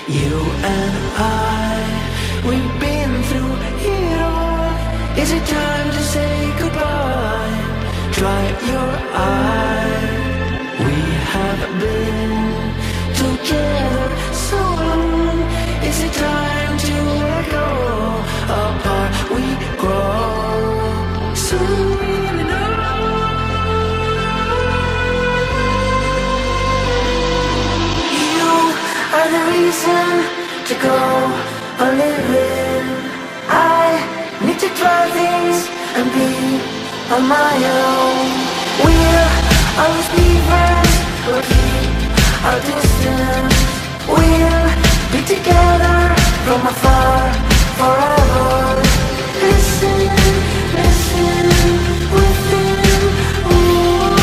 You and I, we've been through it all. Is it time to say goodbye? Dry your eye. We have been together so long. Is it time to let go? Apart we grow. Soon we know. You are the reason to go on living. I need to try things and be on my own. We'll always be friends, we'll keep our distance. We'll be together from afar forever. Listen, listen, within. Ooh.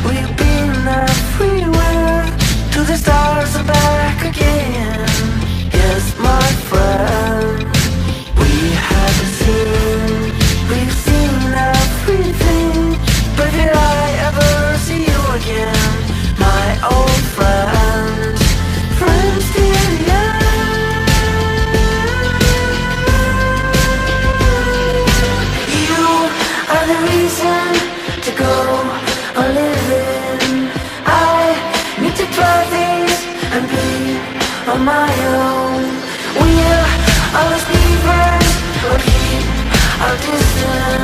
We've been everywhere, to the stars and back again. Yes, my friend, we've seen everything. But did I ever see you again, my old friend? Friends till the end. You are the reason to go on living. I need to try things and be on my own. We'll always be friends, we'll keep our distance.